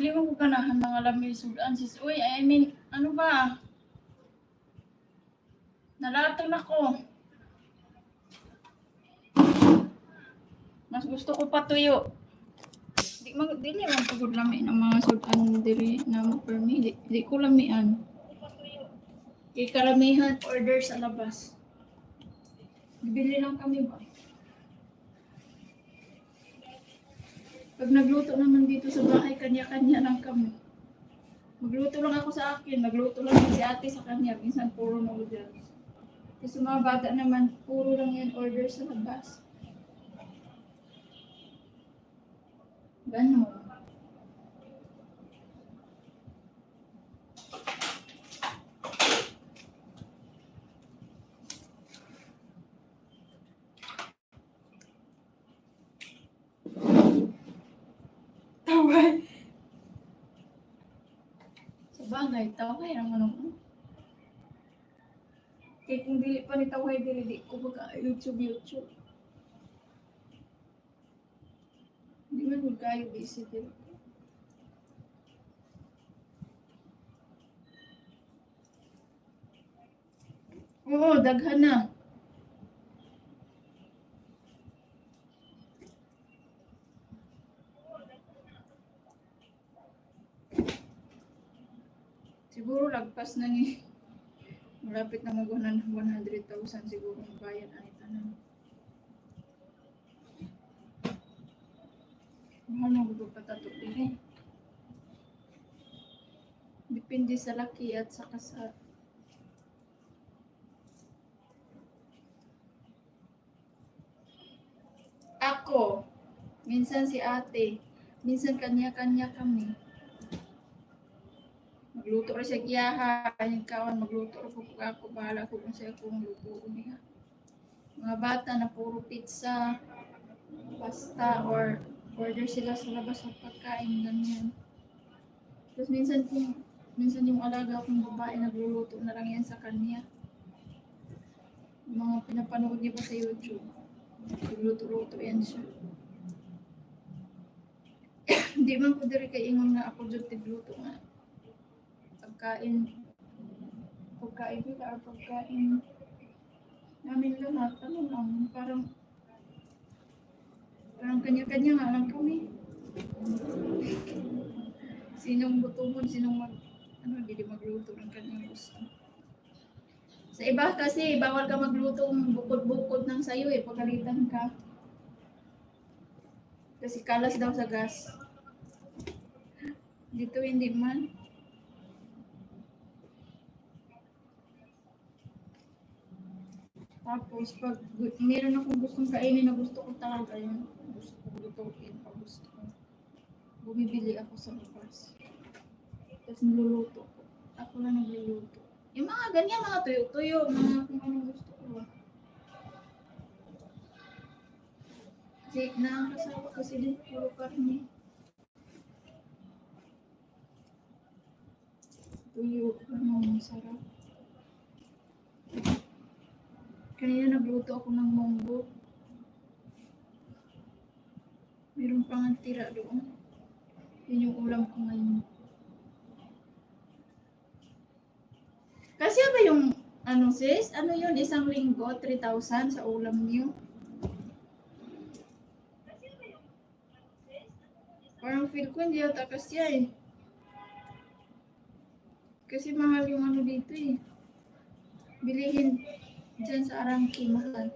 Dili mo ko ganahan mga lamay sudan sis. Uy, I mean, ano ba? Nalatong ako. Mas gusto ko patuyo. Dili man pagod lami ng mga sudan diri na permi. Di ko lamian. Kay karamihan order sa labas. Bibili lang kami ba? Pag nagluto naman dito sa bahay, kanya-kanya lang kami. Magluto lang ako sa akin, magluto lang si ate sa kanya, minsan puro noodles. Kasi mga bata naman, puro lang yan order sa labas. Ganon. Taway. Sa bagay, taway ang ano. Kaya kung dili pa ni taway dili, di ko baka YouTube. Hindi man huwag kayo busy dili. Oo, daghan na. Siguro lagpas na ni malapit na mag 100,000 siguro ang bayad ani tanan. Mahal mo gud patato dili. Depende sa laki at sa kasa. Ako, minsan si ate, minsan kanya-kanya kami. Magluto rin siya kiyaha, kanyang kawan, magluto rin po ako, bahala ko kung siya kung luto niya. Mga bata na puro pizza, pasta, or order sila sa labas ng pagkain, ganyan. Tapos minsan yung alaga kong babae, nagluluto na lang yan sa kanya. Mga pinapanood niya pa sa YouTube. Nagluto-luto yan siya. Hindi man ko diri kay ingon nga ako jud tigluto nga. Pagkain kita or pagkain namin lahat, ano lang, parang kanya-kanya nga lang kami. Sinong gutumon, sinong hindi magluto ng kanyang gusto. Sa iba kasi, bawal ka magluto bukod-bukod ng sayo pagalitan ka. Kasi kalas daw sa gas. Dito hindi man. Tapos, pag meron akong gustong kainin na gusto ko talaga yun. Gusto ko lutuin pag gusto ko. Bumibili ako sa labas. Tapos niluluto ko. Ako lang nagluluto. Yung mga ganyan, mga tuyo-tuyo, mga kung anong gusto ko. Kasi nakakasawa kasi din puro karne. Tuyo, masarap. Kanina nagluto ako ng munggo. Meron pang tira doon. Yun yung ulam ko ngayon. Kasi ba yung, sis? Ano yun? Isang linggo, 3,000 sa ulam niyo? Parang feel ko hindi yata kasi Kasi mahal yung dito Bilihin dyan sa Arangki, mahal.